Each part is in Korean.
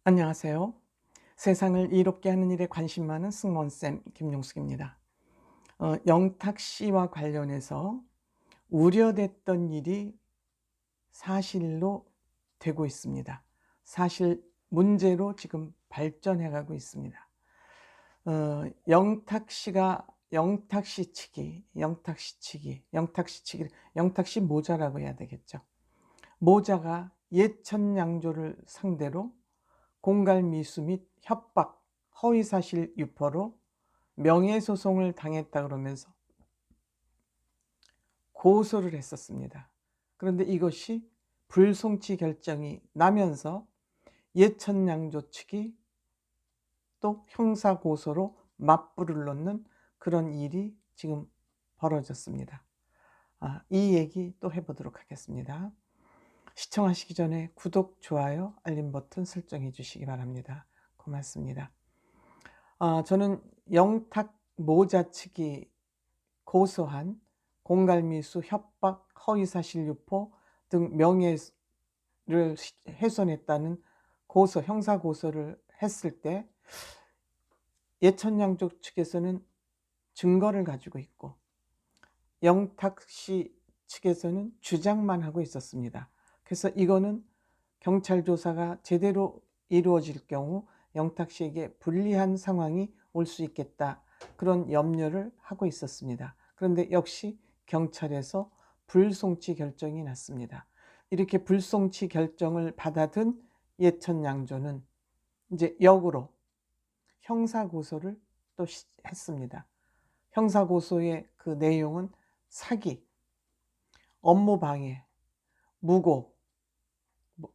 안녕하세요. 세상을 이롭게 하는 일에 관심 많은 승무원쌤 김용숙입니다. 영탁 씨와 관련해서 우려됐던 일이 사실로 되고 있습니다. 사실 문제로 지금 발전해 가고 있습니다. 영탁 씨 모자라고 해야 되겠죠. 모자가 예천양조를 상대로 공갈미수 및 협박, 허위사실 유포로 명예소송을 당했다 그러면서 고소를 했었습니다. 그런데 이것이 불송치 결정이 나면서 예천양조 측이 또 형사고소로 맞불을 놓는 그런 일이 지금 벌어졌습니다. 이 얘기 또 해보도록 하겠습니다. 시청하시기 전에 구독, 좋아요, 알림 버튼 설정해 주시기 바랍니다. 고맙습니다. 저는 영탁 모자 측이 고소한 공갈미수, 협박, 허위사실 유포 등 명예를 훼손했다는 형사 고소를 했을 때 예천양조 측에서는 증거를 가지고 있고 영탁 씨 측에서는 주장만 하고 있었습니다. 그래서 이거는 경찰 조사가 제대로 이루어질 경우 영탁 씨에게 불리한 상황이 올 수 있겠다, 그런 염려를 하고 있었습니다. 그런데 역시 경찰에서 불송치 결정이 났습니다. 이렇게 불송치 결정을 받아든 예천양조는 이제 역으로 형사고소를 또 했습니다. 형사고소의 그 내용은 사기, 업무방해, 무고,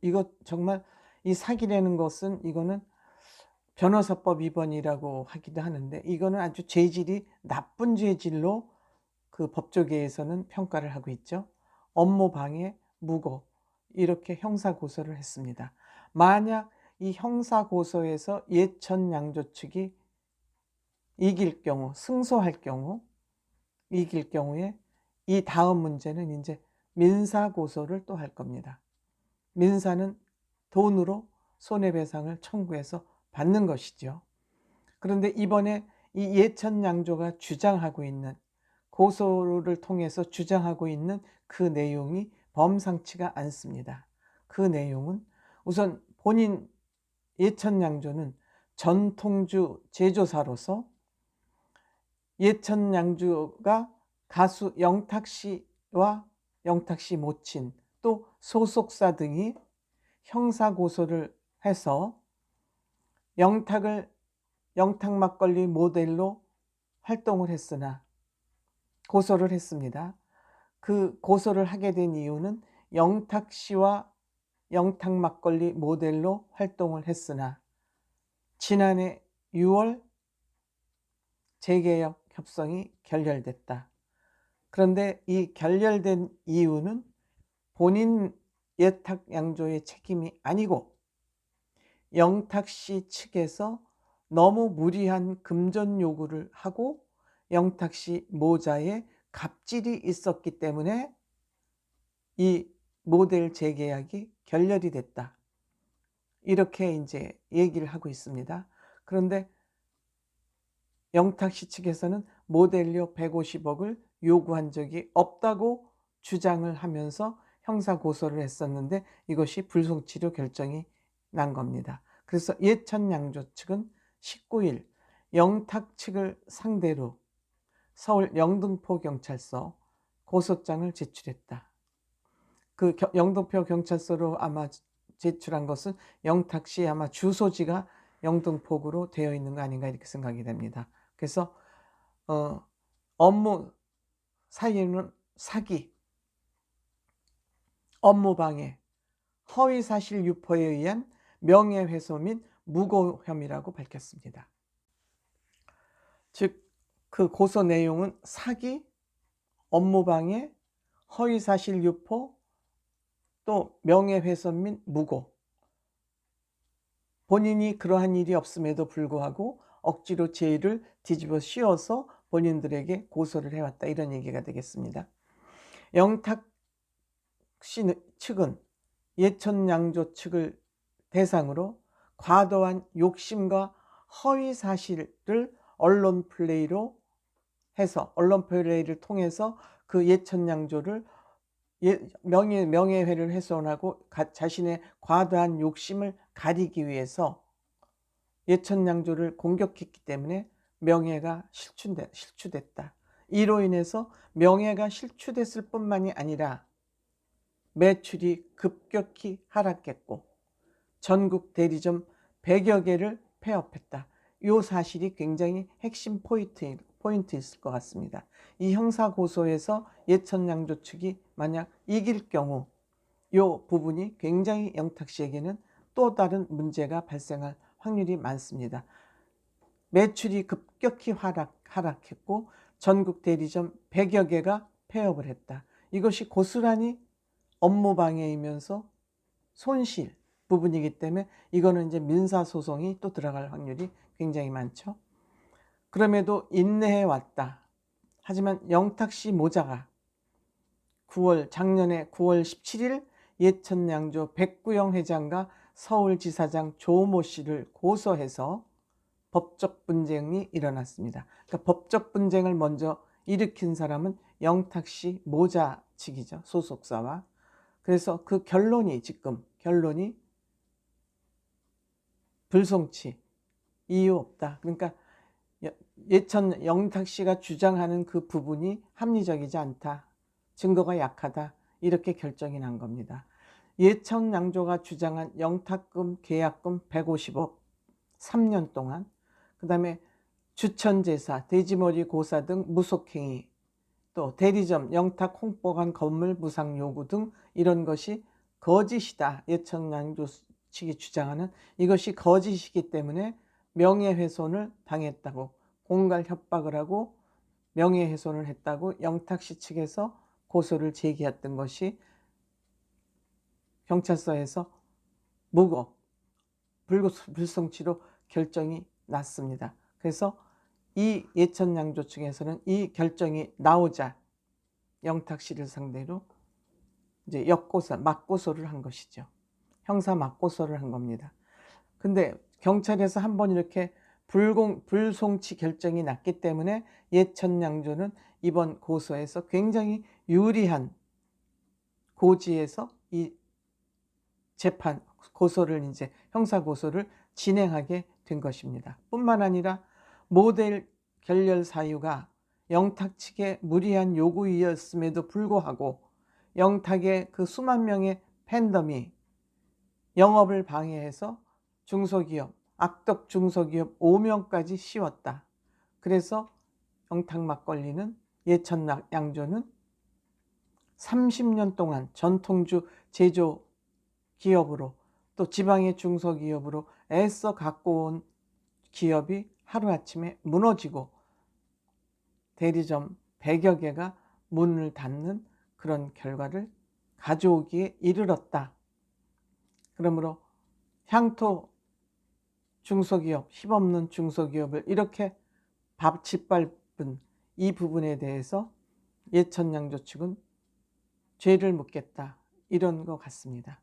이거 정말 이 사기라는 것은 이거는 변호사법 위반이라고 하기도 하는데 이거는 아주 죄질이 나쁜 죄질로 그 법조계에서는 평가를 하고 있죠. 업무방해, 무고, 이렇게 형사고소를 했습니다. 만약 이 형사고소에서 예천양조 측이 이길 경우, 승소할 경우, 이길 경우에 이 다음 문제는 이제 민사고소를 또 할 겁니다. 민사는 돈으로 손해배상을 청구해서 받는 것이죠. 그런데 이번에 이 예천양조가 주장하고 있는, 고소를 통해서 주장하고 있는 그 내용이 범상치가 않습니다. 그 내용은 우선 본인 예천양조는 전통주 제조사로서 예천양조가 가수 영탁 씨와 영탁 씨 모친 또 소속사 등이 형사고소를 해서 영탁 막걸리 모델로 활동을 했으나 고소를 했습니다. 그 고소를 하게 된 이유는 영탁 씨와 영탁 막걸리 모델로 활동을 했으나 지난해 6월 재계약 협상이 결렬됐다. 그런데 이 결렬된 이유는 본인 예탁양조의 책임이 아니고 영탁 씨 측에서 너무 무리한 금전 요구를 하고 영탁 씨 모자에 갑질이 있었기 때문에 이 모델 재계약이 결렬이 됐다, 이렇게 이제 얘기를 하고 있습니다. 그런데 영탁 씨 측에서는 모델료 150억을 요구한 적이 없다고 주장을 하면서 형사 고소를 했었는데 이것이 불송치로 결정이 난 겁니다. 그래서 예천양조 측은 19일 영탁 측을 상대로 서울 영등포 경찰서 고소장을 제출했다. 그 영등포 경찰서로 아마 제출한 것은 영탁 씨 아마 주소지가 영등포구로 되어 있는 거 아닌가, 이렇게 생각이 됩니다. 그래서 업무 사유는 사기, 업무방해, 허위사실 유포에 의한 명예훼손 및 무고 혐의라고 밝혔습니다. 즉, 그 고소 내용은 사기, 업무방해, 허위사실 유포, 또 명예훼손 및 무고, 본인이 그러한 일이 없음에도 불구하고 억지로 죄를 뒤집어 씌워서 본인들에게 고소를 해왔다, 이런 얘기가 되겠습니다. 영탁 씨 측은 예천양조 측을 대상으로 과도한 욕심과 허위 사실을 언론 플레이로 해서, 언론 플레이를 통해서 그 예천양조를 명예회를 훼손하고 자신의 과도한 욕심을 가리기 위해서 예천양조를 공격했기 때문에 명예가 실추됐다. 이로 인해서 명예가 실추됐을 뿐만이 아니라 매출이 급격히 하락했고 전국 대리점 100여 개를 폐업했다. 이 사실이 굉장히 핵심 포인트였을 것 같습니다. 이 형사고소에서 예천양조 측이 만약 이길 경우 이 부분이 굉장히 영탁씨에게는 또 다른 문제가 발생할 확률이 많습니다. 매출이 급격히 하락했고 전국 대리점 100여 개가 폐업을 했다. 이것이 고스란히 업무방해이면서 손실 부분이기 때문에 이거는 이제 민사소송이 또 들어갈 확률이 굉장히 많죠. 그럼에도 인내해 왔다. 하지만 영탁씨 모자가 작년에 9월 17일 예천양조 백구영 회장과 서울지사장 조모 씨를 고소해서 법적 분쟁이 일어났습니다. 그러니까 법적 분쟁을 먼저 일으킨 사람은 영탁씨 모자 측이죠. 소속사와. 그래서 그 결론이 불송치, 이유 없다. 그러니까 영탁씨가 주장하는 그 부분이 합리적이지 않다. 증거가 약하다. 이렇게 결정이 난 겁니다. 예천양조가 주장한 영탁금 계약금 150억 3년 동안, 그 다음에 주천제사, 돼지머리 고사 등 무속행위, 또 대리점, 영탁 홍보관 건물 무상 요구 등 이런 것이 거짓이다. 예천양조 측이 주장하는 이것이 거짓이기 때문에 명예훼손을 당했다고, 공갈 협박을 하고 명예훼손을 했다고 영탁씨 측에서 고소를 제기했던 것이 경찰서에서 무고, 불송치로 결정이 났습니다. 그래서 이 예천양조 측에서는 이 결정이 나오자 영탁씨를 상대로 이제 맞고소를 한 것이죠. 형사 맞고소를 한 겁니다. 근데 경찰에서 한번 이렇게 불송치 결정이 났기 때문에 예천양조는 이번 고소에서 굉장히 유리한 고지에서 이 고소를 이제 형사 고소를 진행하게 된 것입니다. 뿐만 아니라 모델 결렬 사유가 영탁 측의 무리한 요구이었음에도 불구하고 영탁의 그 수만 명의 팬덤이 영업을 방해해서 악덕 중소기업 5명까지 씌웠다. 그래서 영탁 막걸리는 예천양조는 30년 동안 전통주 제조 기업으로 또 지방의 중소기업으로 애써 갖고 온 기업이 하루아침에 무너지고 대리점 100여 개가 문을 닫는 그런 결과를 가져오기에 이르렀다. 그러므로 향토 중소기업, 힘없는 중소기업을 이렇게 짓밟은 이 부분에 대해서 예천양조 측은 죄를 묻겠다. 이런 것 같습니다.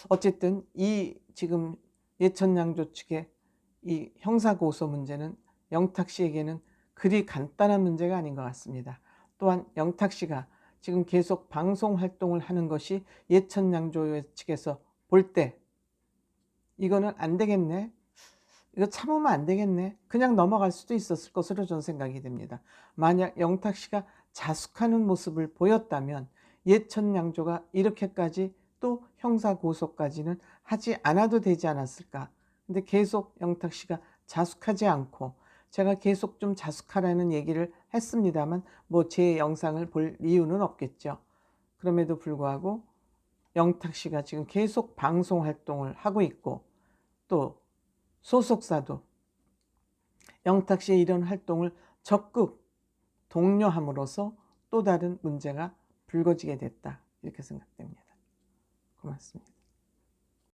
어쨌든 이 지금 예천양조 측의 이 형사고소 문제는 영탁씨에게는 그리 간단한 문제가 아닌 것 같습니다. 또한 영탁씨가 지금 계속 방송 활동을 하는 것이 예천양조 측에서 볼 때 이거는 안 되겠네, 이거 참으면 안 되겠네, 그냥 넘어갈 수도 있었을 것으로 저는 생각이 됩니다. 만약 영탁씨가 자숙하는 모습을 보였다면 예천양조가 이렇게까지 또 형사고소까지는 하지 않아도 되지 않았을까. 근데 계속 영탁씨가 자숙하지 않고, 제가 계속 좀 자숙하라는 얘기를 했습니다만 뭐 제 영상을 볼 이유는 없겠죠. 그럼에도 불구하고 영탁씨가 지금 계속 방송 활동을 하고 있고 또 소속사도 영탁씨의 이런 활동을 적극 독려함으로써 또 다른 문제가 불거지게 됐다. 이렇게 생각됩니다. 고맙습니다.